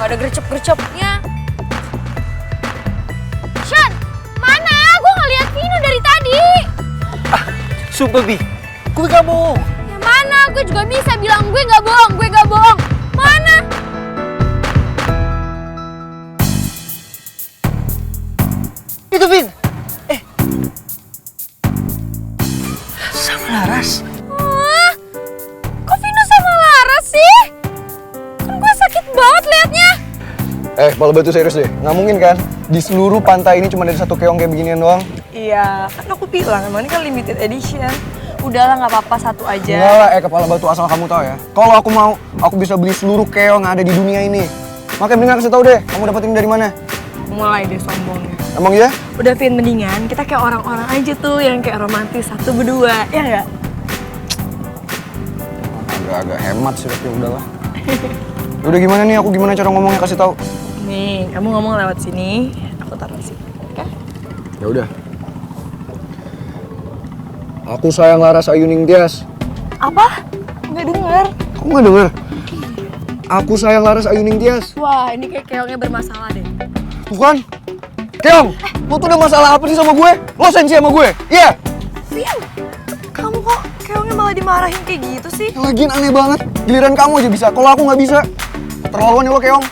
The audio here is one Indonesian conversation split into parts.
Gak ada gercep-gercepnya. Shan, mana? Gue gak liat Vino dari tadi. Sumpah Bi, gue gak bohong. Yang mana? Gue juga bisa bilang gue gak bohong, gue gak bohong. Mana? Itu Vin. Sama Laras. Hah? Kok Vino sama Laras sih? Kan gue sakit banget liatnya. Kalau batu serius deh, nggak mungkin kan? Di seluruh pantai ini cuma ada satu keong kayak beginian doang. Iya, kan aku bilang emang ini kan limited edition. Udahlah nggak apa-apa satu aja. Enggak lah, kepala batu asal kamu tahu ya. Kalau aku mau, aku bisa beli seluruh keong yang ada di dunia ini. Makanya mendingan kasih tahu deh, kamu dapetin dari mana? Mulai deh sombongnya. Emang iya? Udah Vin, mendingan kita kayak orang-orang aja tuh yang kayak romantis satu berdua, ya nggak? Agak-agak hemat sih, tapi udahlah. Udah gimana nih, aku gimana cara ngomongnya kasih tahu? Nih, kamu ngomong lewat sini, aku taruh sini, oke? Ya udah. Aku sayang Laras Ayuning Tias. Apa? Nggak denger. Kamu nggak denger? Aku sayang Laras Ayuning Tias. Wah, ini kayak keongnya bermasalah deh. Bukan? Keong, lo tuh udah masalah apa sih sama gue? Lo sensi sama gue? Iya? Vin, kamu kok keongnya malah dimarahin kayak gitu sih? Yang lagian aneh banget. Giliran kamu aja bisa, kalau aku nggak bisa. Keterlaluan ya lo, Keong.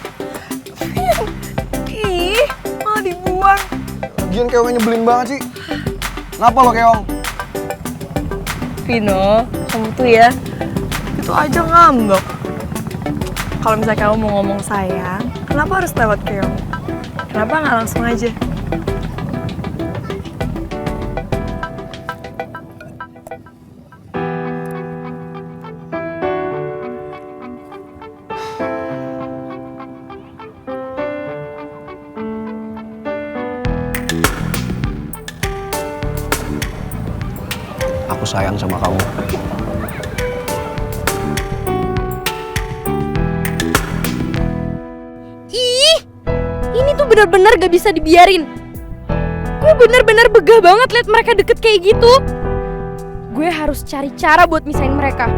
Ih, malah dibuang. Lagian keongnya nyebelin banget sih. Kenapa lo, Keong? Vino, kamu tuh ya, itu aja ngambek. Kalau misalnya kamu mau ngomong sayang, kenapa harus lewat keong? Kenapa nggak langsung aja? Aku sayang sama kamu. Ih, ini tuh bener-bener gak bisa dibiarin. Gue bener-bener begah banget liat mereka deket kayak gitu. Gue harus cari cara buat misahin mereka.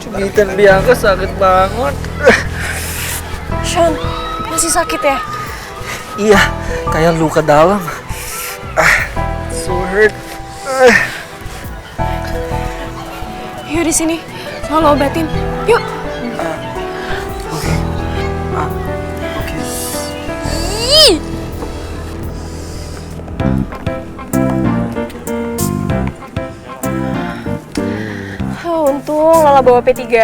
Cubitan Bianca sakit banget. Sean, masih sakit ya? Iya, kayak luka dalam. So hurt. Yuk di sini, lo obatin. Yuk. Oke. Ih, Untung Lala bawa P3K.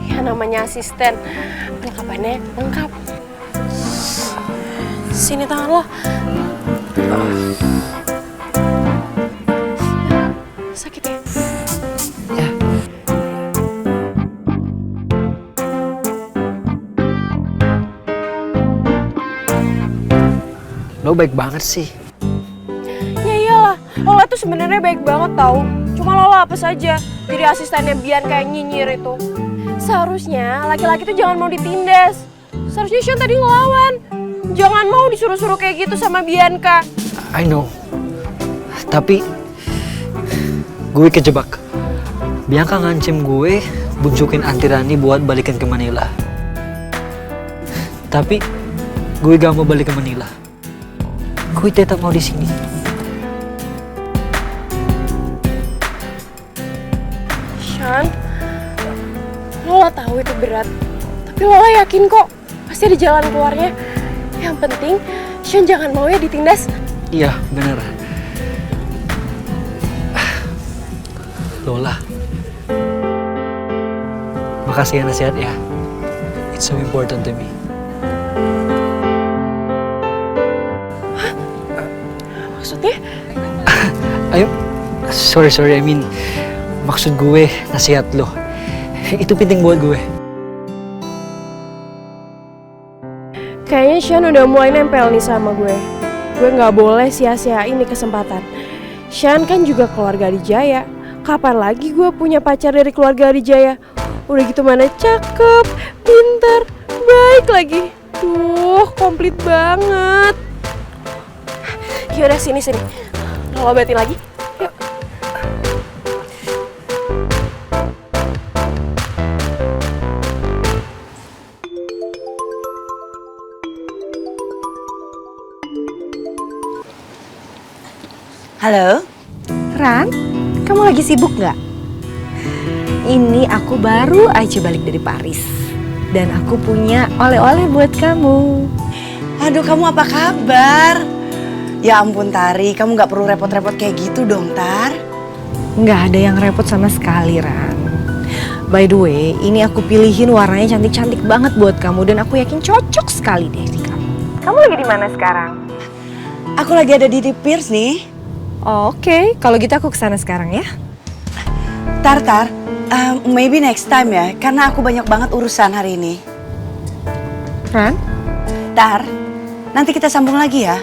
Ya namanya asisten. Perlengkapannya lengkap. Sini tangan lo. Sakit ya? Lo baik banget sih. Ya iyalah, Lola tuh sebenarnya baik banget tau. Cuma Lola apa saja jadi asistennya Bian kayak nyinyir itu. Seharusnya laki-laki tuh jangan mau ditindas. Seharusnya Sean tadi ngelawan. Jangan mau disuruh-suruh kayak gitu sama Bianca. I know. Tapi gue kejebak. Bianca ngancem gue bunjukin Antirani buat balikin ke Manila. Tapi gue gak mau balik ke Manila. Gue tetap mau di sini. Sean, Lola tahu itu berat. Tapi Lola yakin kok pasti ada jalan keluarnya. Yang penting Sean jangan mau ya ditindas. Iya, bener. Lola. Makasih ya nasihat ya. It's so important to me. Maksudnya? Ayo, sorry, I mean, maksud gue nasihat lo. Itu penting buat gue. Kayaknya Sean udah mulai nempel nih sama gue. Gue nggak boleh sia-siain nih kesempatan. Sean kan juga keluarga Adijaya. Kapan lagi gue punya pacar dari keluarga Adijaya? Udah gitu mana cakep, pintar, baik lagi. Duh, komplit banget. Yaudah sini. Lo obatin lagi. Yuk. Halo, Ran, kamu lagi sibuk nggak? Ini aku baru aja balik dari Paris dan aku punya oleh-oleh buat kamu. Aduh, kamu apa kabar? Ya ampun Tari, kamu nggak perlu repot-repot kayak gitu dong, Tar. Nggak ada yang repot sama sekali, Ran. By the way, ini aku pilihin warnanya cantik-cantik banget buat kamu dan aku yakin cocok sekali deh di kamu. Kamu lagi di mana sekarang? Aku lagi ada di Pierce nih. Oke, kalau gitu aku kesana sekarang ya. Tar, maybe next time ya, karena aku banyak banget urusan hari ini. Ran? Tar, nanti kita sambung lagi ya,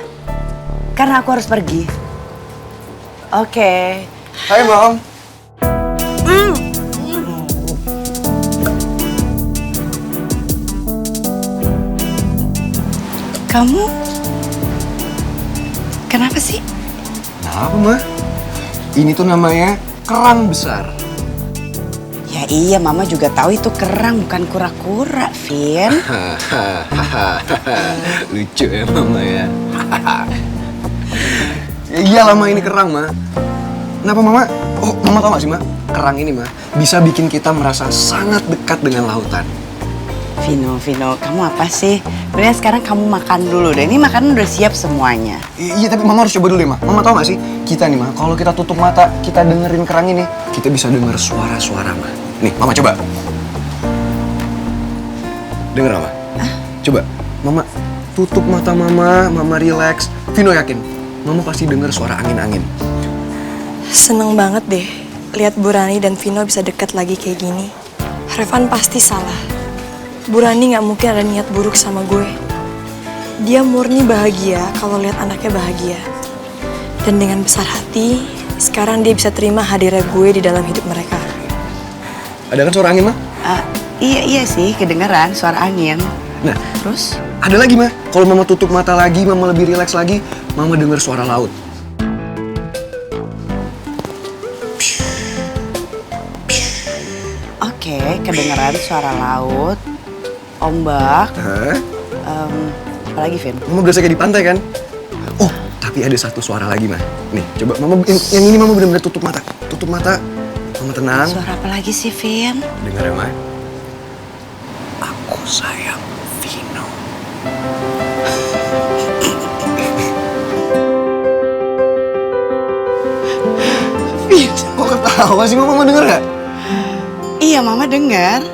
karena aku harus pergi. Oke. Hai Mom. Kamu kenapa sih? Nah, apa mah? Ini tuh namanya kerang besar. Ya iya, Mama juga tahu itu kerang bukan kura-kura, Vin. Lucu ya Mama ya. Ya iyalah Ma, ini kerang Ma. Kenapa Mama? Oh, Mama tau gak sih Ma? Kerang ini Ma bisa bikin kita merasa sangat dekat dengan lautan. Vino, kamu apa sih? Mendingan sekarang kamu makan dulu deh. Ini makanan udah siap semuanya. Iya, tapi Mama harus coba dulu deh Ma. Mama tau gak sih? Kita nih Ma, kalau kita tutup mata, kita dengerin kerang ini, kita bisa denger suara-suara Ma. Nih, Mama coba. Denger Mama? Coba, Mama tutup mata Mama relax. Vino yakin, Mama pasti denger suara angin-angin. Seneng banget deh lihat Bu Rani dan Vino bisa deket lagi kayak gini. Revan pasti salah. Bu Rani gak mungkin ada niat buruk sama gue. Dia murni bahagia kalau lihat anaknya bahagia. Dan dengan besar hati, sekarang dia bisa terima hadirnya gue di dalam hidup mereka. Ada kan suara angin Ma? Iya sih, kedengeran suara angin. Nah, Terus? ada lagi Ma. Kalau Mama tutup mata lagi, Mama lebih rileks lagi, Mama denger suara laut. Oke, kedengeran suara laut, ombak. Hah? Apalagi, Vin? Mama berasa kayak di pantai kan? Oh, tapi ada satu suara lagi Ma. Nih, coba Mama, yang ini Mama benar-benar tutup mata. Tutup mata, Mama tenang. Suara apa lagi sih, Vin? Dengar ya Ma. Aku sayang Vino. Vin, kok ketawa sih Mama denger gak? Iya, Mama dengar.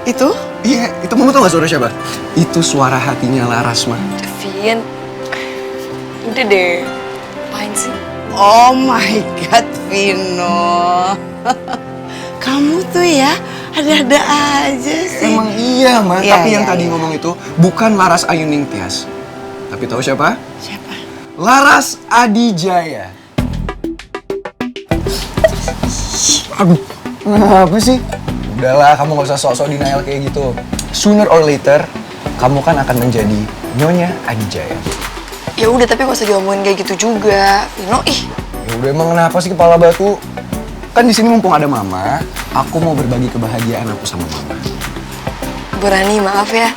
Itu? Iya, itu Mama tau gak suara siapa? Itu suara hatinya Laras Ma. Vin, udah deh. Apain sih? Oh my God, Vino. Kamu tuh ya, ada-ada aja sih. Emang iya Ma, Iya, tapi yang iya, tadi iya. ngomong itu bukan Laras Ayuning Tias. Tapi tahu siapa? Siapa? Laras Adijaya. Aduh, kenapa sih? Udahlah, kamu gak usah sok-sok denial kayak gitu. Sooner or later, kamu kan akan menjadi Nyonya Adijaya. Ya udah, tapi gak usah diomongin kayak gitu juga. Vino, Ya udah, emang kenapa sih kepala batu? Kan di sini mumpung ada Mama, aku mau berbagi kebahagiaan aku sama Mama. Bu Rani, maaf ya.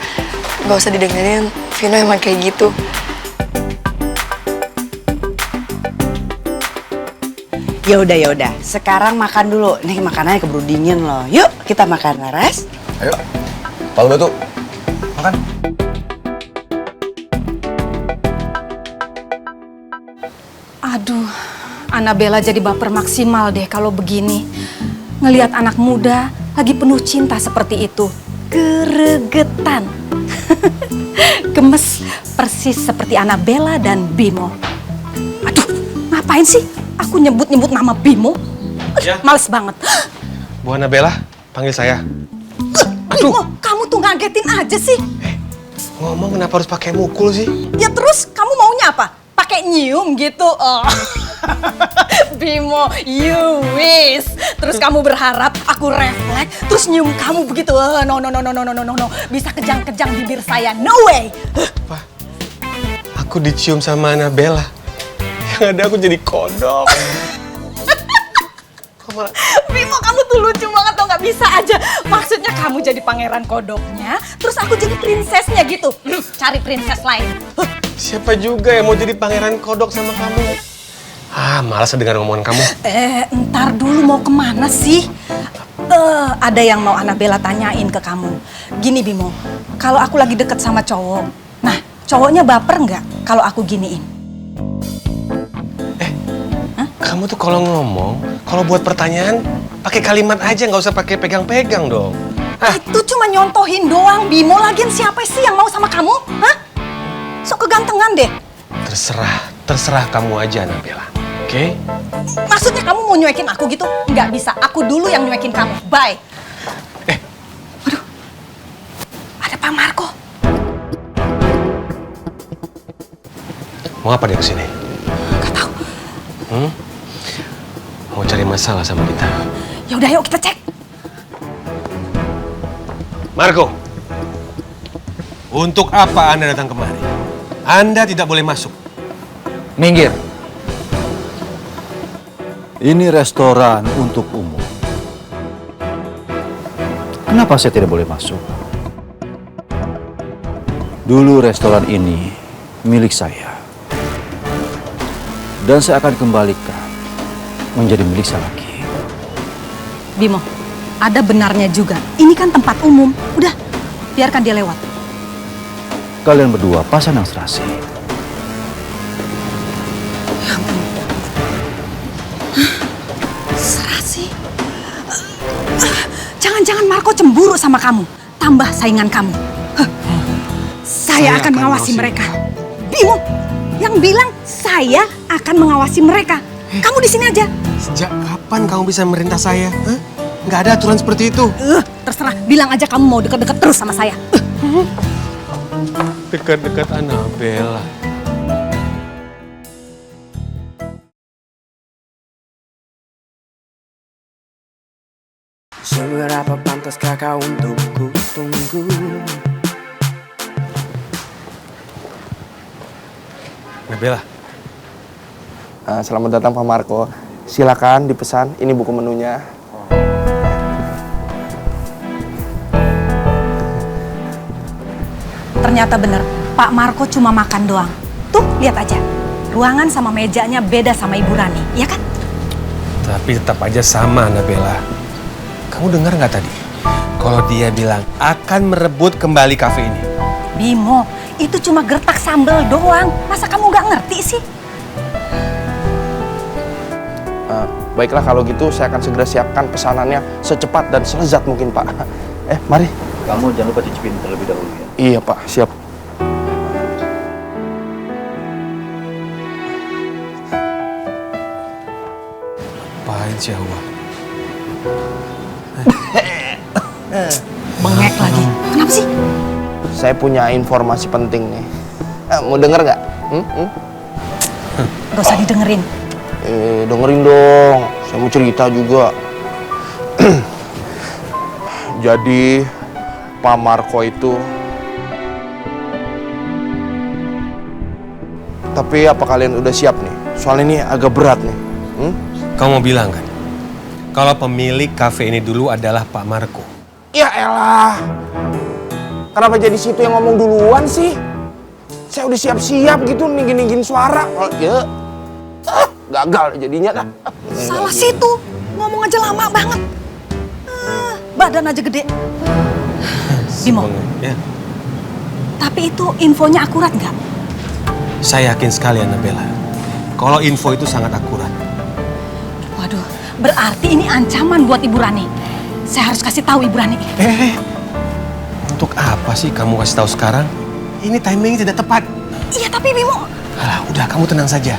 Gak usah didengerin. Vino emang kayak gitu. Ya udah. Sekarang makan dulu. Nih makanannya keburu dingin loh. Yuk, kita makan, Laras. Ayo, kepala batu, makan. Aduh, Annabella jadi baper maksimal deh kalau begini. Ngelihat anak muda lagi penuh cinta seperti itu. Geregetan. Gemes persis seperti Annabella dan Bimo. Aduh, ngapain sih aku nyebut-nyebut nama Bimo? Ya. Males banget. Bu Annabella, panggil saya. Bimo, kamu tuh ngagetin aja sih. Ngomong kenapa harus pakai mukul sih? Ya terus kamu maunya apa? Pakai nyium gitu? Oh. Bimo, you wish. Terus kamu berharap aku refleks, terus nyium kamu begitu? No. Bisa kejang-kejang bibir saya. No way. Apa? Aku dicium sama Annabella. Yang ada aku jadi kodok. Bimo, kamu tuh lucu banget tau, nggak bisa aja. Maksudnya kamu jadi pangeran kodoknya, terus aku jadi prinsesnya gitu. Cari prinses lain. Siapa juga yang mau jadi pangeran kodok sama kamu? Malas dengar ngomongan kamu. Ntar dulu mau kemana sih? Ada yang mau Annabella tanyain ke kamu. Gini Bimo, kalau aku lagi deket sama cowok, nah cowoknya baper nggak kalau aku giniin? Kamu tuh kalau ngomong, kalau buat pertanyaan, pakai kalimat aja, nggak usah pakai pegang-pegang dong. Itu cuma nyontohin doang, Bimo. Lagian siapa sih yang mau sama kamu? Hah? Sok kegantengan deh. Terserah kamu aja, Annabella. Oke? Maksudnya kamu mau nyuekin aku gitu? Nggak bisa, aku dulu yang nyuekin kamu. Bye. Waduh, ada Pak Marco. Mau apa dia kesini? Nggak tahu. Mau cari masalah sama kita? Ya udah, yuk kita cek. Marco, untuk apa Anda datang kemari? Anda tidak boleh masuk. Minggir. Ini restoran untuk umum. Kenapa saya tidak boleh masuk? Dulu restoran ini milik saya. Dan saya akan kembalikan menjadi milik saya lagi. Bimo, ada benarnya juga. Ini kan tempat umum. Udah, biarkan dia lewat. Kalian berdua pasangan serasi. Serasi? Jangan-jangan Marco cemburu sama kamu. Tambah saingan kamu. Saya akan mengawasi mereka. Bimo, yang bilang saya akan mengawasi mereka. Kamu di sini aja. Sejak kapan kamu bisa merintah saya? Nggak ada aturan seperti itu. Terserah, bilang aja kamu mau deket-deket terus sama saya. Dekat-dekat Annabella. Seberapa pantaskah kau untuk ku tunggu? Annabella. Selamat datang Pak Marco. Silakan dipesan, ini buku menunya. Ternyata bener, Pak Marco cuma makan doang. Tuh, lihat aja. Ruangan sama mejanya beda sama Ibu Rani, ya kan? Tapi tetap aja sama, Annabella. Kamu dengar nggak tadi? Kalau dia bilang akan merebut kembali kafe ini. Bimo, itu cuma gertak sambal doang. Masa kamu nggak ngerti sih? Baiklah kalau gitu saya akan segera siapkan pesanannya secepat dan selezat mungkin Pak. Mari. Kamu jangan lupa cicipin terlebih dahulu ya. Iya Pak, siap. Apain sih Hawa? Bengek lagi. Kenapa sih? Saya punya informasi penting nih. Mau denger nggak? Gak usah didengerin. Dengerin dong, saya mau cerita juga. Jadi Pak Marco itu, tapi apa kalian udah siap nih? Soal ini agak berat nih. Kamu mau bilang kan, kalau pemilik kafe ini dulu adalah Pak Marco? Ya elah, kenapa jadi situ yang ngomong duluan sih? Saya udah siap-siap gitu ninggin-ninggin suara. Ya, gagal jadinya dah. Salah situ, ngomong aja lama banget. Badan aja gede. Bimo, Ya. tapi itu infonya akurat nggak? Saya yakin sekali Annabella, kalau info itu sangat akurat. Waduh, berarti ini ancaman buat Ibu Rani. Saya harus kasih tahu Ibu Rani. Untuk apa sih kamu kasih tahu sekarang? Ini timingnya tidak tepat. Iya, tapi Bimo. Alah, udah kamu tenang saja.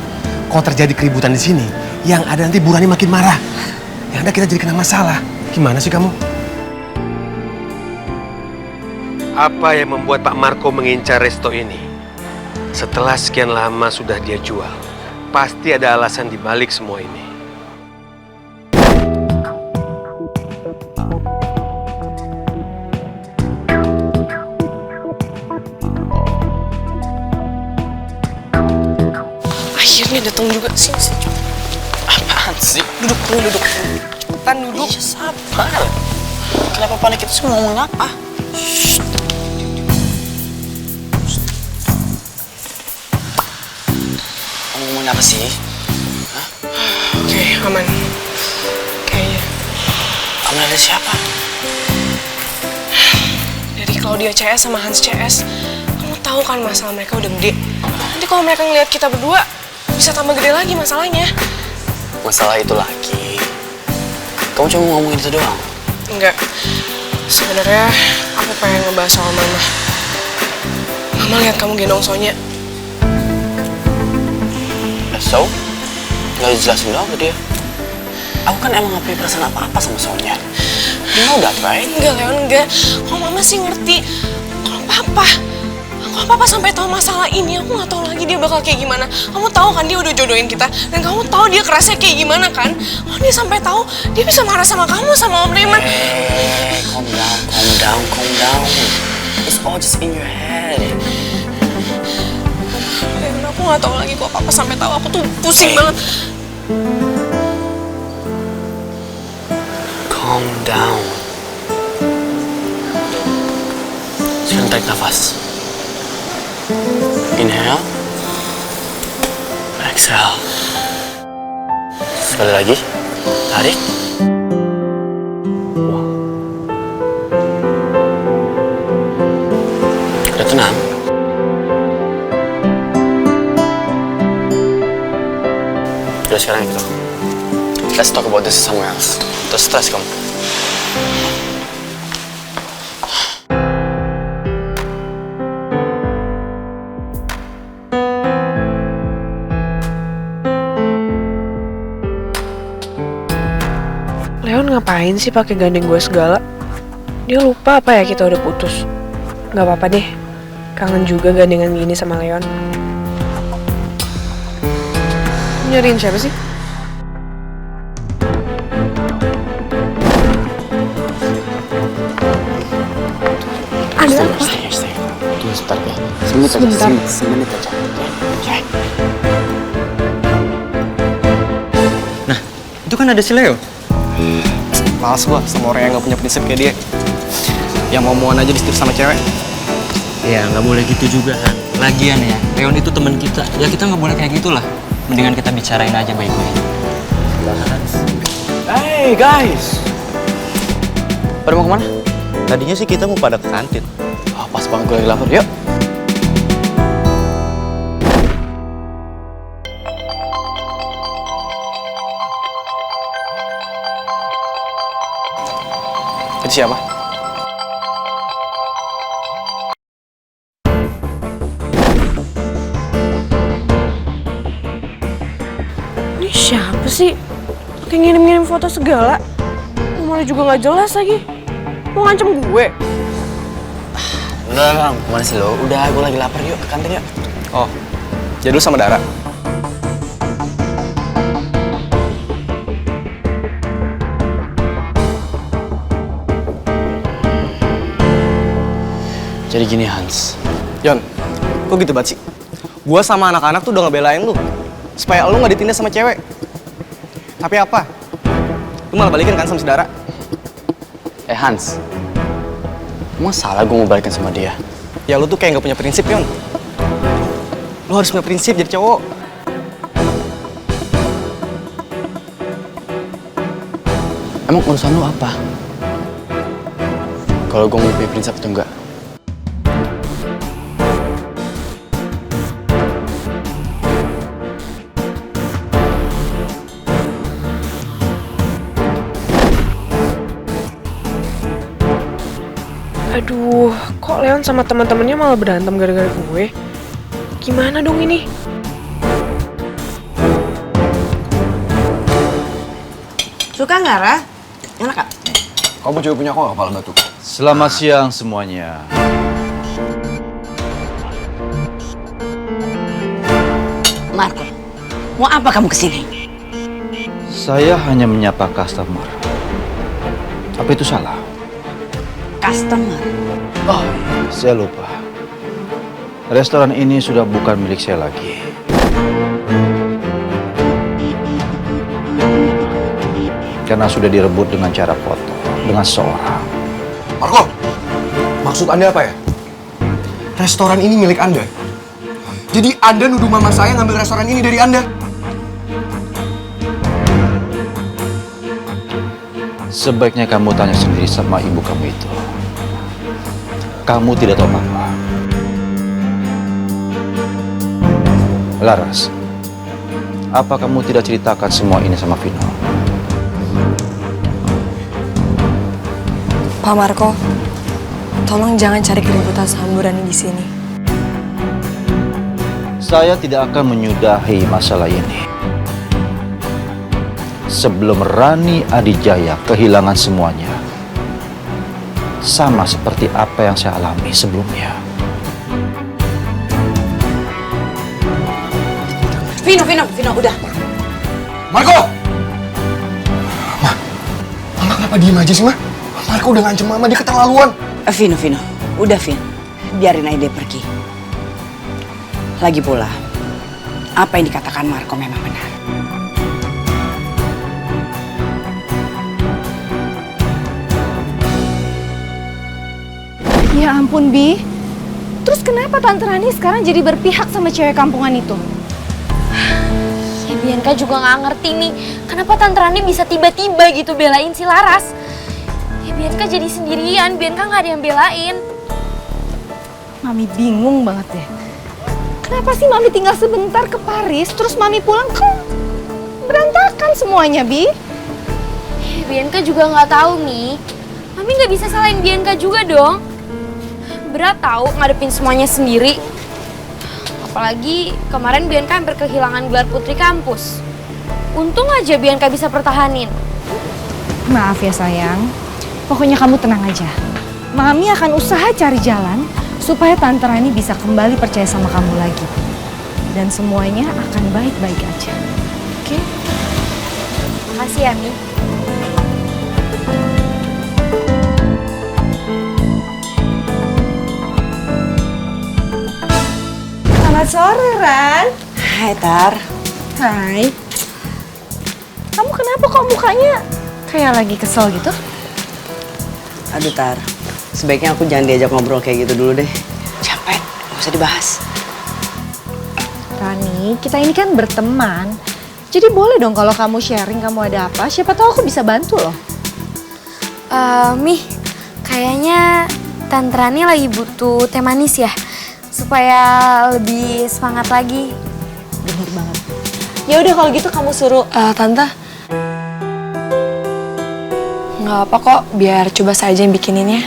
Kalau terjadi keributan di sini, yang ada nanti Bu Rani makin marah. Yang ada kita jadi kena masalah. Gimana sih kamu? Apa yang membuat Pak Marco mengincar resto ini? Setelah sekian lama sudah dia jual, pasti ada alasan di balik semua ini. Akhirnya datang juga sih. Apaan sih? Duduk dulu, duduk. Cepetan duduk. Iya, sabar. Kenapa panik itu semua ngomong apa? Ngomongin apa sih? Hah? Aman. Kayaknya. Aman ada siapa? Dari Claudia CS sama Hans CS. Kamu tahu kan masalah mereka udah gede. Nanti kalau mereka ngeliat kita berdua, bisa tambah gede lagi masalahnya. Masalah itu lagi. Kamu cuma ngomongin itu doang? Enggak. Sebenarnya aku pengen ngebahas soal Mama. Mama lihat kamu gendong Sonya. So? Gak dijelasin doang ke dia. Aku kan emang gak punya perasaan apa-apa sama Sonya. You know that, right? Enggak, Leon, enggak. Kalau Mama sih ngerti. Kalau Papa sampai tahu masalah ini, aku nggak tahu lagi dia bakal kayak gimana. Kamu tahu kan dia udah jodohin kita, dan kamu tahu dia kerasnya kayak gimana kan? Kalau dia sampai tahu, dia bisa marah sama kamu, sama Om Raymond. Calm down. It's all just in your head. Dan aku nggak tahu lagi kok Papa sampai tahu, aku tuh pusing banget. Calm down. Sekarang tarik nafas. Inhale. Exhale. Sekali lagi. Tarik. Udah tenang. Udah sekarang gitu. Let's talk about this somewhere else. Terus stres kamu. Leon ngapain sih pakai gandeng gue segala? Dia lupa apa ya kita udah putus. Gak apa-apa deh. Kangen juga gandengan gini sama Leon. Nyariin siapa sih? Ada apa? Stay. Tunggu sebentar ya. Semenit aja. Ya. Nah, itu kan ada si Leo. Males gua sama orang yang gak punya prinsip kayak dia. Yang mau-mauan aja disetir sama cewek. Ya, nggak boleh gitu juga, Han. Lagian ya, Leon itu teman kita. Ya kita nggak boleh kayak gitulah. Mendingan kita bicarain aja baik-baik. Hey guys! Pada mau kemana? Tadinya sih kita mau pada ke kantin. Oh, pas banget gue lagi lapar. Yuk. Itu siapa? Ini siapa sih? Kayak ngirim-ngirim foto segala. Nomornya juga nggak jelas lagi. Mau ngancem gue? Udah, Bang. Kemana sih lo? Udah, gue lagi lapar. Yuk, ke kantin yuk. Oh, Jadul sama Dara. Jadi gini, Hans. Yon, kok gitu banget sih? Gua sama anak-anak tuh udah ngebelain lu. Supaya lu gak ditindas sama cewek. Tapi apa? Lu malah balikin kan sama si Dara? Hans. Emang salah gue mau balikan sama dia? Ya lu tuh kayak gak punya prinsip, Yon. Lu harus punya prinsip jadi cowok. Emang urusan lu apa? Kalau gue mau punya prinsip atau enggak? Aduh, kok Leon sama teman-temannya malah berantem gara-gara gue? Gimana dong ini? Suka nggak, Ra? Enak gak? Kamu juga punya kok kepala batu. Selamat siang semuanya. Marco, mau apa kamu kesini? Saya hanya menyapa customer. Apa itu salah? Customer. Oh, saya lupa. Restoran ini sudah bukan milik saya lagi. Karena sudah direbut dengan cara foto dengan seseorang. Marco, maksud Anda apa ya? Restoran ini milik Anda. Jadi Anda nuduh mama saya ngambil restoran ini dari Anda. Sebaiknya kamu tanya sendiri sama ibu kamu itu. Kamu tidak tahu apa-apa. Laras, apa kamu tidak ceritakan semua ini sama Vino? Pak Marco, tolong jangan cari keributan sama Bu Rani di sini. Saya tidak akan menyudahi masalah ini sebelum Rani Adijaya kehilangan semuanya. Sama seperti apa yang saya alami sebelumnya. Vino, udah. Marco! Mama kenapa diem aja sih, Ma? Marco udah ngancem Mama, dia keterlaluan. Vino, udah Vin. Biarin aja dia pergi. Lagi pula, apa yang dikatakan Marco memang benar. Ya ampun, Bi. Terus kenapa Tante Rani sekarang jadi berpihak sama cewek kampungan itu? Ya Bianca juga nggak ngerti nih, kenapa Tante Rani bisa tiba-tiba gitu belain si Laras. Ya Bianca jadi sendirian, Bianca nggak ada yang belain. Mami bingung banget deh. Kenapa sih Mami tinggal sebentar ke Paris, terus Mami pulang kan berantakan semuanya, Bi? Ya Bianca juga nggak tahu nih. Mami nggak bisa salahin Bianca juga dong. Berat tahu ngadepin semuanya sendiri. Apalagi kemarin Bianca hampir kehilangan gelar putri kampus. Untung aja Bianca bisa pertahanin. Maaf ya sayang, pokoknya kamu tenang aja. Mami akan usaha cari jalan supaya Tante Rani bisa kembali percaya sama kamu lagi. Dan semuanya akan baik-baik aja. Oke? Makasih ya, Mi. Selamat sore, Ran. Hai, Tar. Hai. Kamu kenapa kok mukanya kayak lagi kesel gitu? Aduh, Tar. Sebaiknya aku jangan diajak ngobrol kayak gitu dulu deh. Capek, gak usah dibahas. Rani, kita ini kan berteman. Jadi boleh dong kalau kamu sharing kamu ada apa. Siapa tahu aku bisa bantu loh. Mi, kayaknya Tante Rani lagi butuh teh manis ya, supaya lebih semangat lagi. Bener banget. Ya udah kalau gitu kamu suruh Tante, nggak apa kok, biar coba saya aja yang bikinin ya.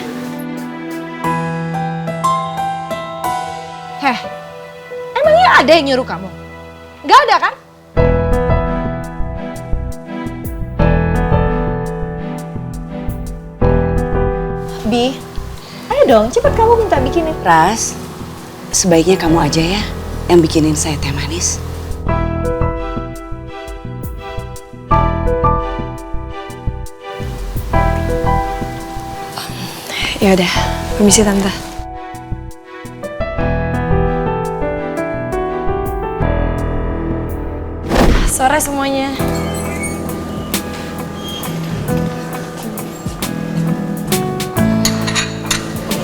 Heh, emangnya ada yang nyuruh kamu? Nggak ada kan? Bi, ayo dong, cepet kamu minta bikinin. Ras, sebaiknya kamu aja ya yang bikinin saya teh manis. Ya udah, permisi Tante. Sore semuanya.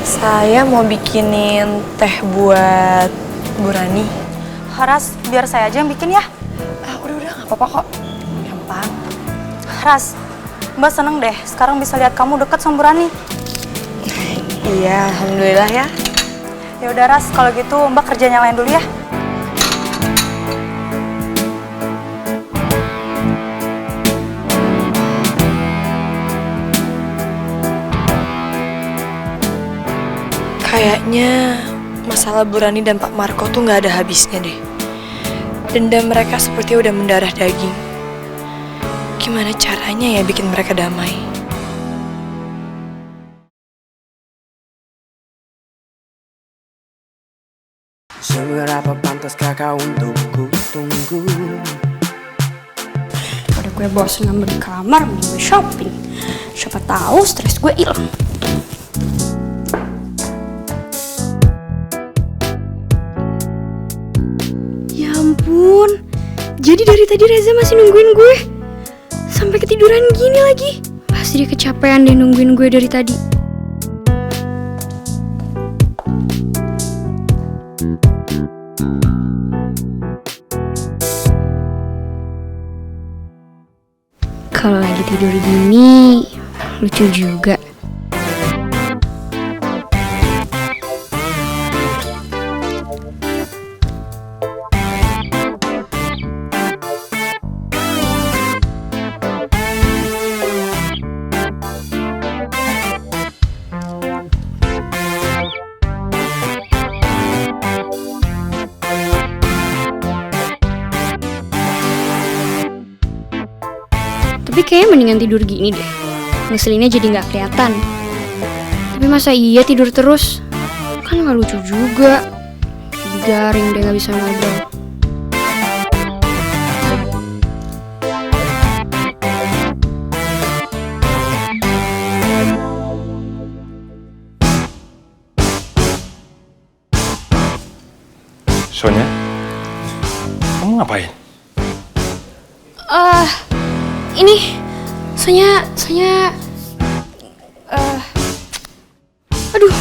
Saya mau bikinin teh buat Bu Rani. Ras, biar saya aja yang bikin ya. Udah, nggak apa-apa kok. Gampang. Ras, Mbak seneng deh sekarang bisa lihat kamu deket sama Bu Rani. Iya, alhamdulillah ya. Ya udah Ras, kalau gitu Mbak kerja yang lain dulu ya. Kayaknya masalah Bu Rani dan Pak Marco tuh nggak ada habisnya deh. Dendam mereka seperti udah mendarah daging. Gimana caranya ya bikin mereka damai? Seberapa pantaskah kau untuk ku tunggu? Pada gue bosan nambah di kamar, mending gue shopping. Siapa tahu stres gue hilang. Ya ampun, jadi dari tadi Reza masih nungguin gue. Sampai ketiduran gini lagi. Pasti dia kecapean deh nungguin gue dari tadi. Kalau lagi tidur gini, Lucu juga. Tapi kayaknya mendingan tidur gini deh. Ngeselinnya jadi nggak kelihatan. Tapi masa iya tidur terus? Kan nggak lucu juga. Jadi garing deh nggak bisa ngobrol. Sonya, kamu ngapain? Ini Sonya aduh,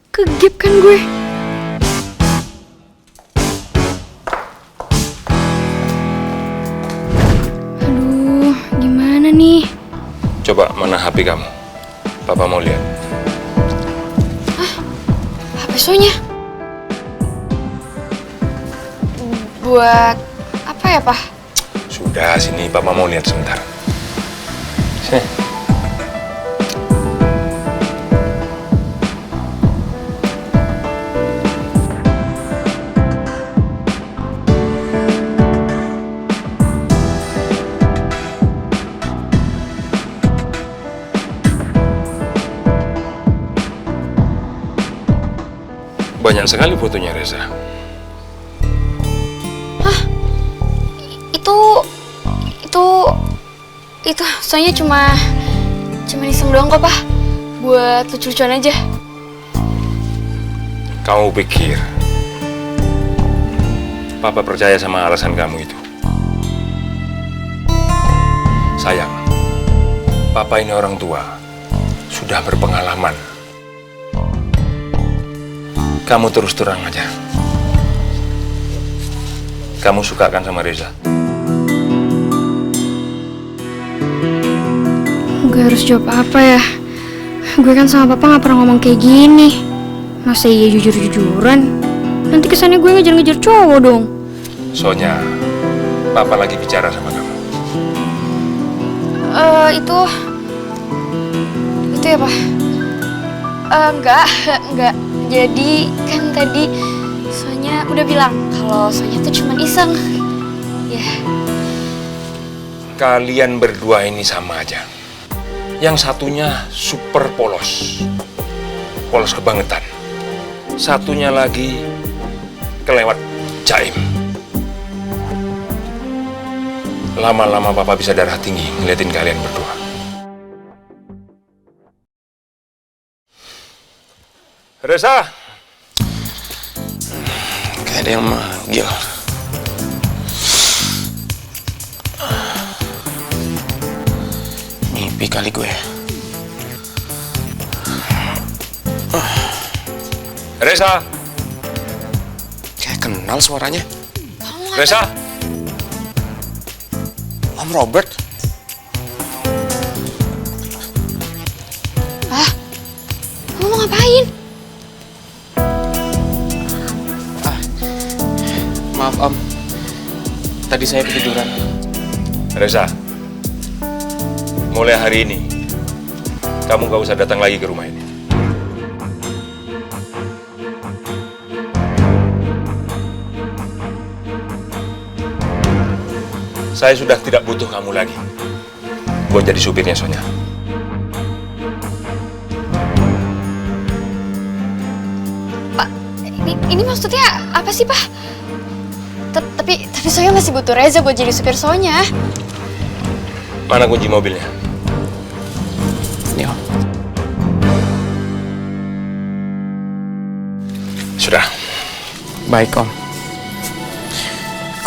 kegep kan gue. Aduh, gimana nih? Coba mana HP kamu? Papa mau lihat. HP Sonya? Buat apa ya, Pak? Sudah, sini Papa mau lihat sebentar. Sini. Banyak sekali fotonya Reza. Itu soalnya cuma iseng doang kok, Pak. Buat lucu-lucuan aja. Kamu pikir Papa percaya sama alasan kamu itu? Sayang, Papa ini orang tua, sudah berpengalaman. Kamu terus terang aja. Kamu suka kan sama Reza? Gue harus jawab apa ya? Gue kan sama Papa gak pernah ngomong kayak gini. Masa iya jujur-jujuran? Nanti kesannya gue ngejar-ngejar cowok dong. Sonya, Papa lagi bicara sama kamu. Itu ya, Pak? Enggak. Jadi kan tadi Sonya udah bilang kalau Sonya tuh cuma iseng. Ya. Kalian berdua ini sama aja. Yang satunya super polos kebangetan. Satunya lagi kelewat jaim. Lama-lama Papa bisa darah tinggi ngeliatin kalian berdua. Reza! Kayak ada yang manggil. Mimpi kali gue. Reza! Kayak kenal suaranya. Reza! Om Robert. Kamu mau ngapain? Maaf Om. Tadi saya ketiduran. Reza, mulai hari ini kamu gak usah datang lagi ke rumah ini. Saya sudah tidak butuh kamu lagi buat jadi supirnya Sonya. Pak, ini maksudnya apa sih, Pak? Tapi Sonya masih butuh Reza buat jadi supir Sonya. Mana kunci mobilnya? Ini Om. Sudah. Baik Om.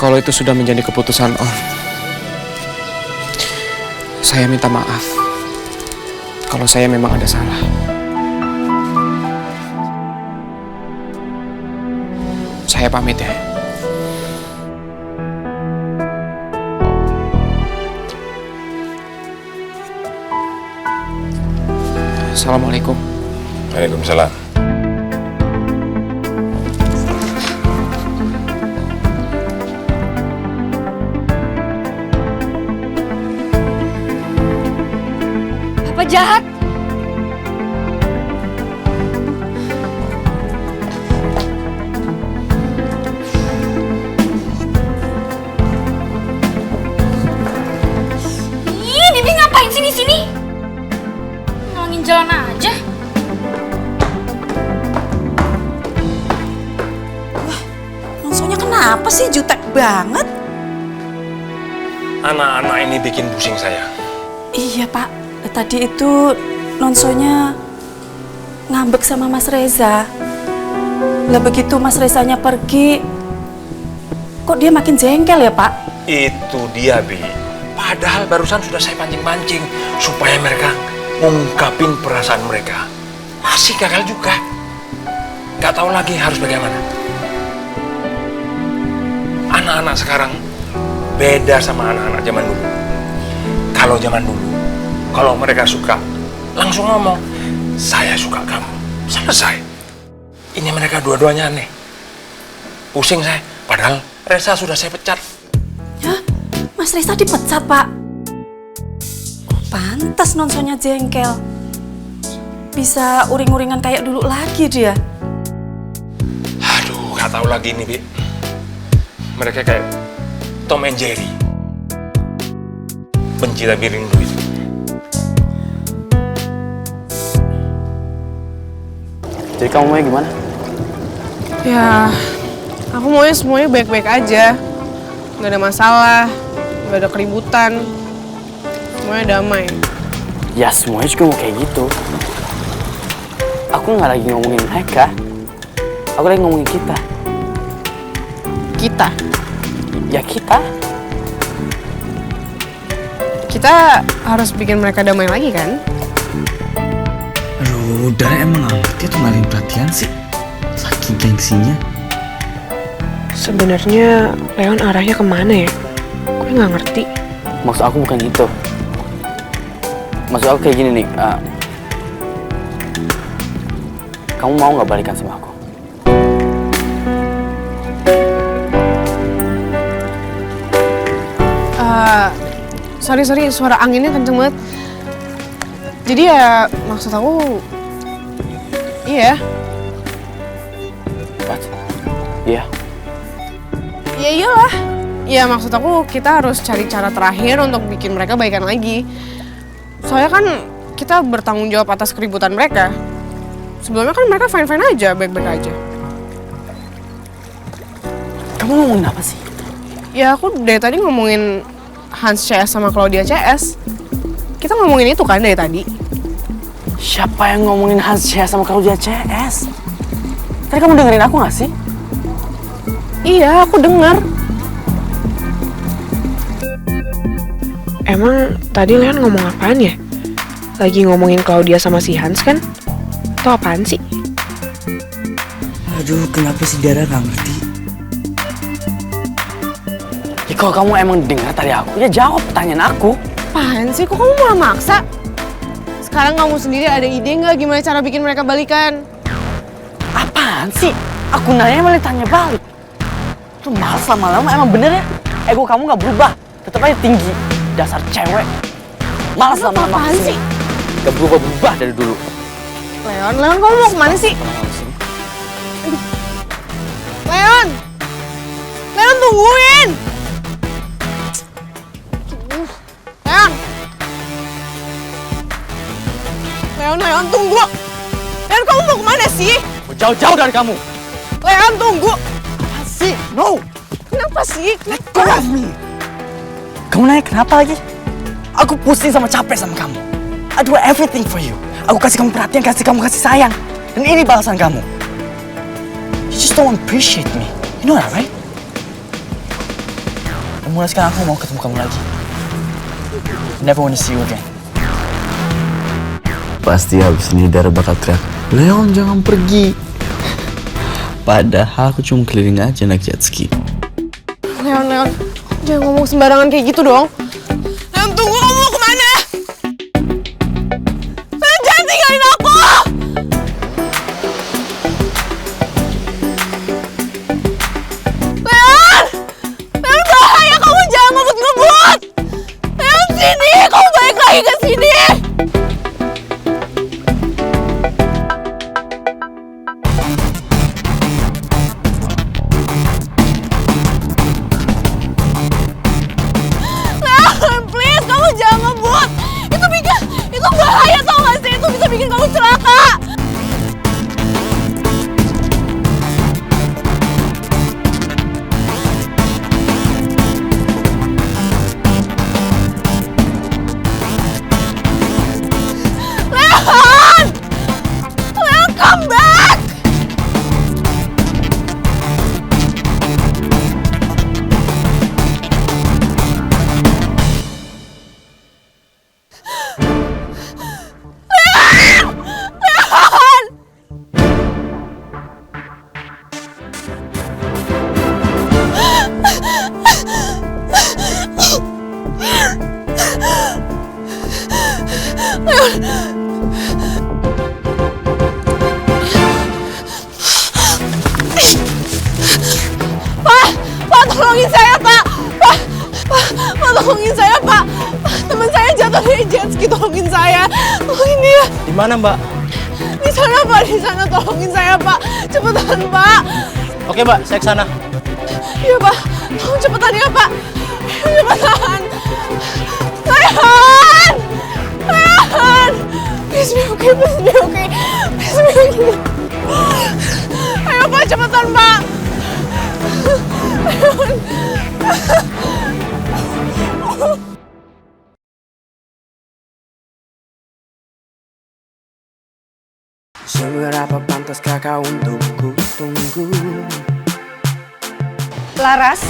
Kalau itu sudah menjadi keputusan Om, saya minta maaf kalau saya memang ada salah. Saya pamit ya. Assalamualaikum. Waalaikumsalam. Papa jahat. Ih, Bibi ngapain sih di sini? Ngalangin jalan aja. Nonsonya kenapa sih jutek banget? Anak-anak ini bikin pusing saya. Iya Pak, tadi itu Nonsonya ngambek sama Mas Reza. Lah begitu Mas Rezanya pergi, kok dia makin jengkel ya Pak? Itu dia, Bi. Padahal barusan sudah saya pancing-pancing supaya mereka mengungkapin perasaan mereka. Masih gagal juga. Gak tahu lagi harus bagaimana. Anak-anak sekarang beda sama anak-anak zaman dulu. Kalau zaman dulu, kalau mereka suka, langsung ngomong, saya suka kamu. Selesai. Ini mereka dua-duanya aneh. Pusing saya, padahal Reza sudah saya pecat. Hah? Mas Reza dipecat Pak? Oh, pantas Nonsonya jengkel. Bisa uring-uringan kayak dulu lagi dia. Aduh, gak tahu lagi nih, Bi. Mereka kayak Tom and Jerry. Benci tapi rindu itu. Jadi kamu maunya gimana? Ya, aku maunya semuanya baik-baik aja. Gak ada masalah, gak ada keributan. Semuanya damai. Ya semuanya juga mau kayak gitu. Aku nggak lagi ngomongin mereka. Aku lagi ngomongin kita. Kita? Ya kita. Kita harus bikin mereka damai lagi kan? Aduh, udah emang dia tuh ngalihin perhatian sih. Saking gengsinya. Sebenarnya Leon arahnya kemana ya? Gue nggak ngerti. Maksud aku bukan itu. Maksud aku kayak gini nih. Kamu mau nggak balikan sama aku? Sorry, suara anginnya kenceng banget. Jadi ya maksud aku, iya. What? Iya. Ya iyalah. Ya maksud aku kita harus cari cara terakhir untuk bikin mereka baikan lagi. Soalnya kan kita bertanggung jawab atas keributan mereka. Sebelumnya kan mereka fine-fine aja, baik-baik aja. Kamu ngomongin apa sih? Ya aku dari tadi ngomongin Hans CS sama Claudia CS. Kita ngomongin itu kan dari tadi. Siapa yang ngomongin Hans CS sama Claudia CS? Tadi kamu dengerin aku gak sih? Iya, aku denger. Emang tadi Leon ngomong apaan ya? Lagi ngomongin Claudia sama si Hans kan? Itu apaan sih? Aduh, kenapa sih Dara gak ngerti? Ya kalau kamu emang dengar tadi aku, ya jawab pertanyaan aku. Apaan sih? Kok kamu malah maksa? Sekarang kamu sendiri ada ide nggak gimana cara bikin mereka balikan? Apaan sih? Aku nanya malah tanya balik. Tuh males lama-lama emang bener ya? Ego kamu nggak berubah, tetap aja tinggi. Dasar cewek. Males lama-lama. Apaan sih? Gak berubah-berubah dari dulu. Leon, kamu mau kemana sih? Leon, tungguin! Leon, tunggu! Leon, kamu mau kemana sih? Jauh-jauh dari kamu. Leon, tunggu! Apa sih? No! Kenapa sih? Let go of me! Kamu nanya kenapa lagi? Aku pusing sama capek sama kamu. I do everything for you. Aku kasih kamu perhatian, kasih sayang. Dan ini balasan kamu. You just don't appreciate me. You know that, right? Dan mulai sekarang aku mau ketemu kamu lagi. Never want to see you again. Pasti habis ini Dara bakal teriak, Leon jangan pergi. Padahal aku cuma keliling aja naik jet ski. Leon, jangan ngomong sembarangan kayak gitu dong. Leon, tunggu, kamu mau kemana? Leon, jangan tinggalin aku! mana, Mbak? Di sana, Pak. Di sana. Tolongin saya, Pak. Cepetan, Pak. Oke, Mbak. Saya ke sana. Iya, Pak. Tolong cepetan ya, Pak. Cepetan. Sayang! Sayang! Please be okay, please be okay. Please be okay. Ayo, Pak. Cepetan, Pak. Seberapa pantaskah kau untuk ku tunggu? Laras,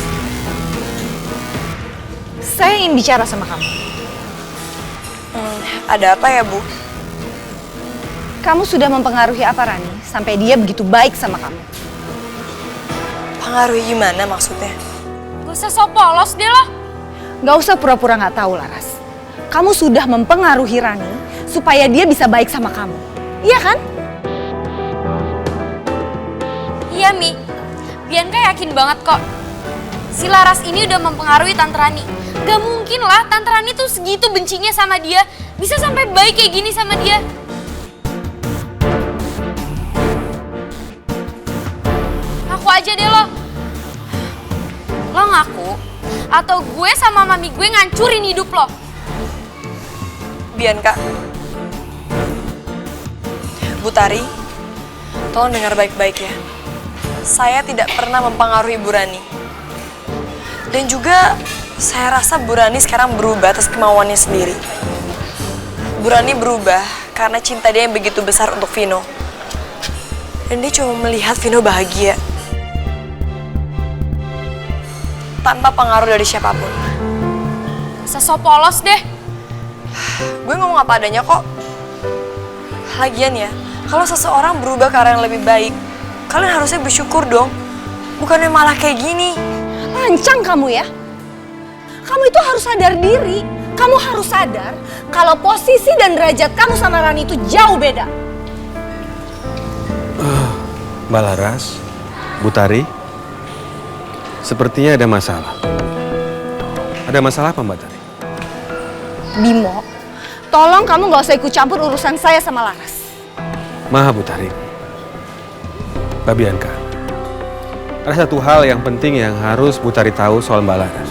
saya ingin bicara sama kamu. Ada apa ya, Bu? Kamu sudah mempengaruhi apa Rani sampai dia begitu baik sama kamu? Pengaruhi gimana maksudnya? Gak usah sok polos deh lo. Gak usah pura-pura gak tahu, Laras. Kamu sudah mempengaruhi Rani supaya dia bisa baik sama kamu. Iya kan? Iya, Mi. Bianca yakin banget kok. Si Laras ini udah mempengaruhi Tante Rani. Gak mungkin lah Tante Rani tuh segitu bencinya sama dia. Bisa sampai baik kayak gini sama dia. Ngaku aja deh lo. Lo ngaku atau gue sama mami gue ngancurin hidup lo. Bianca. Bu Tari, tolong dengar baik-baik ya. Saya tidak pernah mempengaruhi Bu Rani. Dan juga saya rasa Bu Rani sekarang berubah atas kemauannya sendiri. Bu Rani berubah karena cinta dia yang begitu besar untuk Vino. Dan dia cuma melihat Vino bahagia. Tanpa pengaruh dari siapapun. Sesok polos deh. Gue ngomong apa adanya kok. Lagian ya, kalau seseorang berubah ke arah yang lebih baik, kalian harusnya bersyukur dong. Bukannya malah kayak gini. Lancang kamu ya. Kamu itu harus sadar diri. Kamu harus sadar kalau posisi dan derajat kamu sama Rani itu jauh beda. Mbak Laras, Bu Tari, sepertinya ada masalah. Ada masalah apa, Mbak Tari? Bimo, tolong kamu gak usah ikut campur urusan saya sama Laras. Maaf, Bu Tari. Mbak Bianca, ada satu hal yang penting yang harus Bu Tari tahu soal Mbak Laras.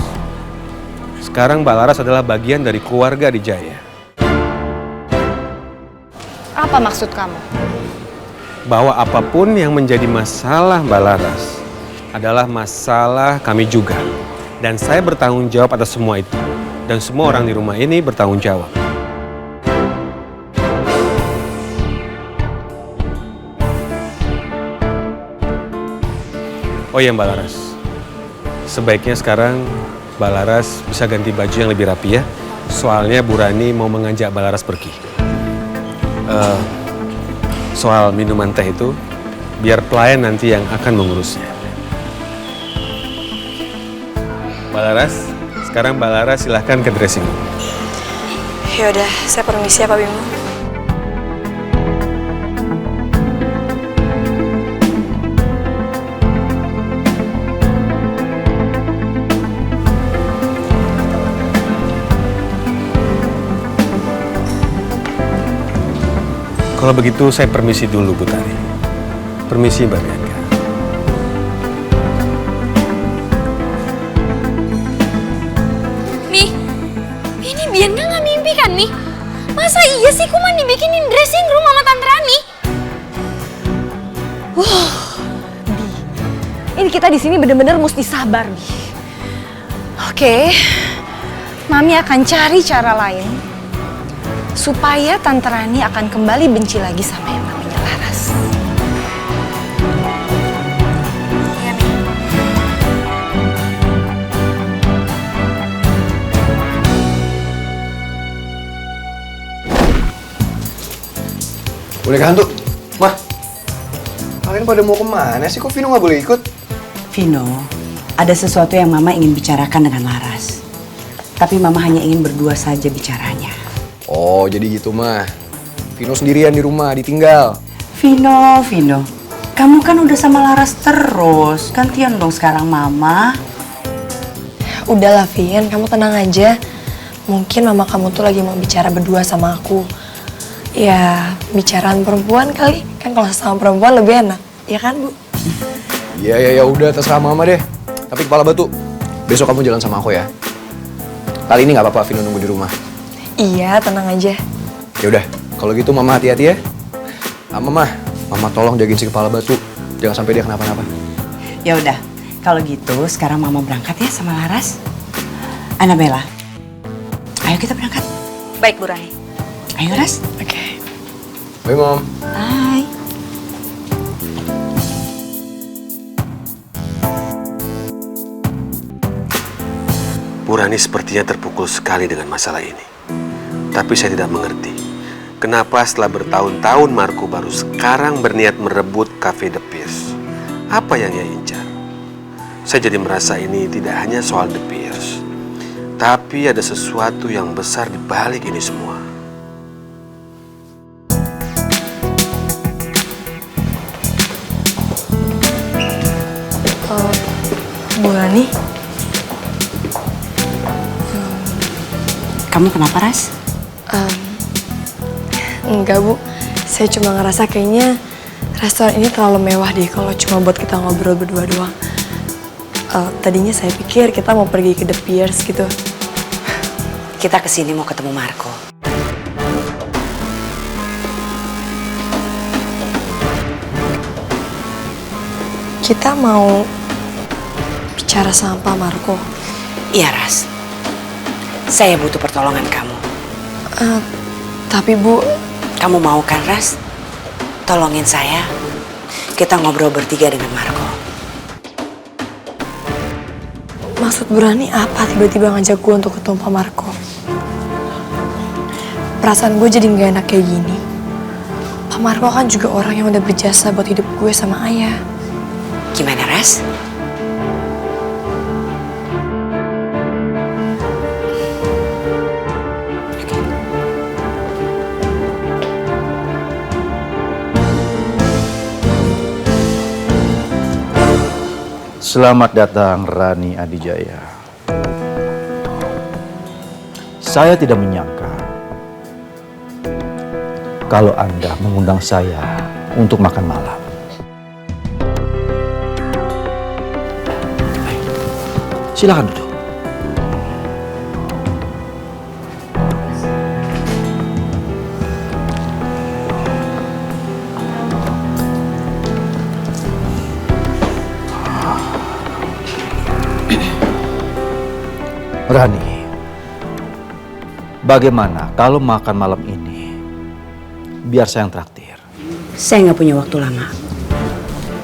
Sekarang Mbak Laras adalah bagian dari keluarga di Jaya. Apa maksud kamu? Bahwa apapun yang menjadi masalah Mbak Laras adalah masalah kami juga. Dan saya bertanggung jawab atas semua itu. Dan semua orang di rumah ini bertanggung jawab. Oh iya Mbak Laras, sebaiknya sekarang Mbak Laras bisa ganti baju yang lebih rapi ya. Soalnya Bu Rani mau mengajak Mbak Laras pergi. Soal minuman teh itu, biar pelayan nanti yang akan mengurusnya. Mbak Laras, sekarang Mbak Laras silahkan ke dressing room. Yaudah, saya permisi ya Pak Bimo. Kalau begitu saya permisi dulu Bu Tari. Permisi Mbak Bianca. Mi, ini Bianca nggak mimpi kan Mi? Masa iya sih Kuman dibikinin dressing room sama Tante Rani? Ini kita di sini bener-bener mesti sabar, Bi. Oke, Mami akan cari cara lain supaya Tante Rani akan kembali benci lagi sama yang namanya Laras. Boleh hantu? Mah, kalian pada mau kemana sih? Kok Vino nggak boleh ikut? Vino, ada sesuatu yang Mama ingin bicarakan dengan Laras. Tapi Mama hanya ingin berdua saja bicaranya. Oh, jadi gitu mah. Vino sendirian di rumah, ditinggal. Vino, kamu kan udah sama Laras terus. Gantian dong sekarang Mama. Udahlah Vin, kamu tenang aja. Mungkin mama kamu tuh lagi mau bicara berdua sama aku. Ya, bicaraan perempuan kali. Kan kalau sama perempuan lebih enak. Ya kan, Bu? Ya udah terserah mama deh. Tapi kepala batu, besok kamu jalan sama aku ya. Kali ini nggak apa-apa Vino nunggu di rumah. Iya, tenang aja. Ya udah, kalau gitu mama hati-hati ya. Mama tolong jagain si kepala batu. Jangan sampai dia kenapa-napa. Ya udah, kalau gitu sekarang mama berangkat ya sama Laras. Annabella, ayo kita berangkat. Baik, Bu Rani. Ayo, Ras. Oke. Bye, Mom. Bye. Bu Rani sepertinya terpukul sekali dengan masalah ini. Tapi saya tidak mengerti. Kenapa setelah bertahun-tahun Marco baru sekarang berniat merebut Cafe The Pierce? Apa yang ia incar? Saya jadi merasa ini tidak hanya soal The Pierce. Tapi ada sesuatu yang besar di balik ini semua. Bu Rani? Kamu kenapa, Ras? Enggak, Bu. Saya cuma ngerasa kayaknya restoran ini terlalu mewah deh kalau cuma buat kita ngobrol berdua doang. Tadinya saya pikir kita mau pergi ke The Pierce gitu. Kita kesini mau ketemu Marco. Kita mau bicara sama Pak Marco. Iya, Ras. Saya butuh pertolongan kamu. Tapi Bu... Kamu mau kan, Ras? Tolongin saya. Kita ngobrol bertiga dengan Marco. Maksud Bu Rani apa tiba-tiba ngajak gue untuk ketemu Pak Marco? Perasaan gue jadi gak enak kayak gini. Pak Marco kan juga orang yang udah berjasa buat hidup gue sama Ayah. Gimana, Ras? Selamat datang Rani Adijaya. Saya tidak menyangka kalau Anda mengundang saya untuk makan malam. Silakan duduk. Rani, bagaimana kalau makan malam ini biar saya yang traktir? Saya nggak punya waktu lama.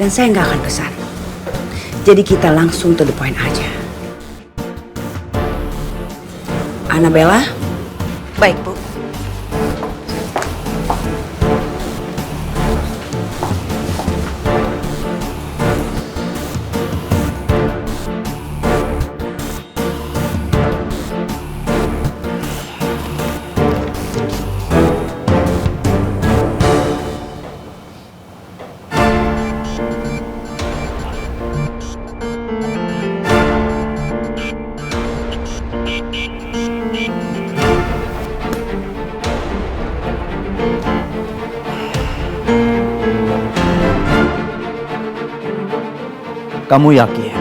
Dan saya nggak akan pesan. Jadi kita langsung to the point aja. Annabella? Baik, Bu. Kamu yakin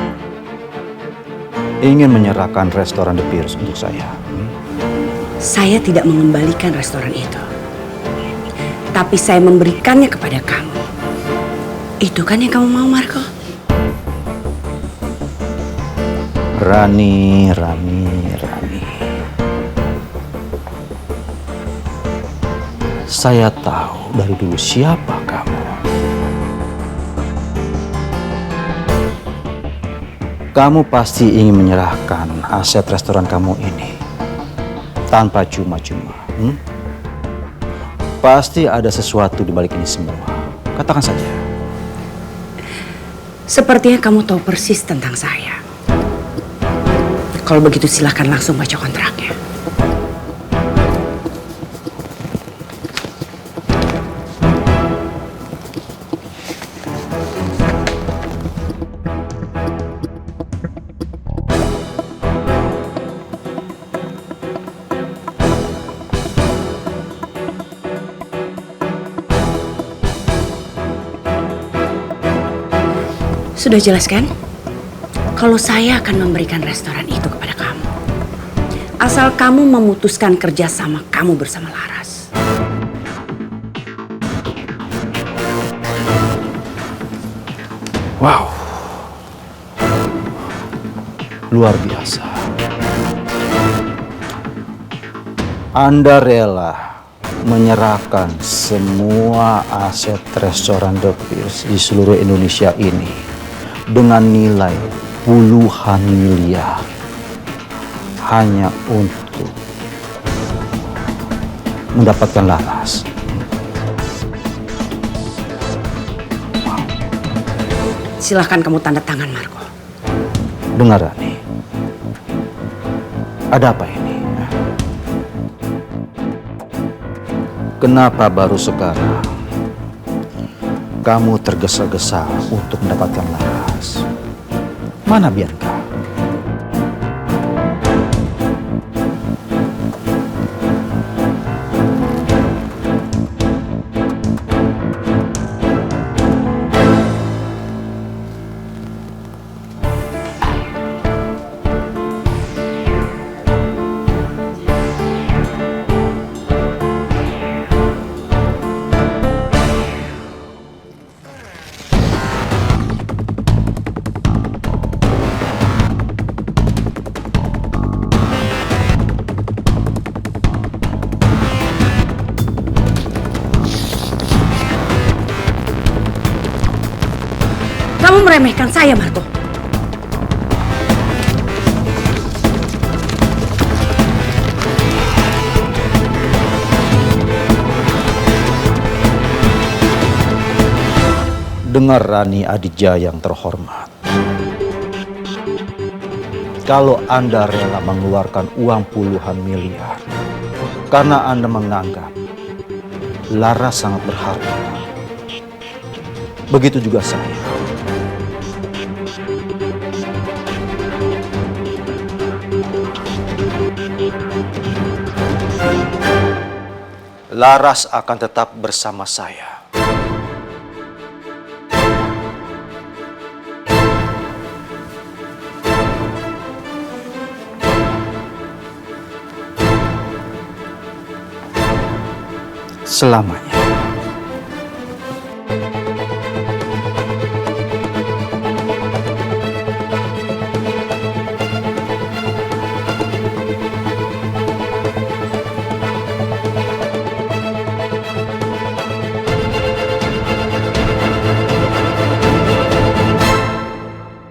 ingin menyerahkan restoran The Pierce untuk saya? Saya tidak mengembalikan restoran itu. Tapi saya memberikannya kepada kamu. Itu kan yang kamu mau, Marco? Rani. Saya tahu dari dulu siapa kamu. Kamu pasti ingin menyerahkan aset restoran kamu ini tanpa cuma-cuma. Pasti ada sesuatu di balik ini semua. Katakan saja. Sepertinya kamu tahu persis tentang saya. Kalau begitu silahkan langsung baca kontraknya. Sudah jelas kan? Kalau saya akan memberikan restoran itu kepada kamu. Asal kamu memutuskan kerja sama kamu bersama Laras. Wow. Luar biasa. Anda rela menyerahkan semua aset restoran The Pierce di seluruh Indonesia ini dengan nilai puluhan miliar hanya untuk mendapatkan Laras. Silahkan kamu tanda tangan, Marco. Dengar, Rani. Ada apa ini? Kenapa baru sekarang kamu tergesa-gesa untuk mendapatkan Laras? Mana Bianca? Kamu meremehkan saya, Marco. Dengar, Rani Aditya yang terhormat. Kalau Anda rela mengeluarkan uang puluhan miliar karena Anda menganggap Laras sangat berharga, begitu juga saya. Laras akan tetap bersama saya. Selamanya.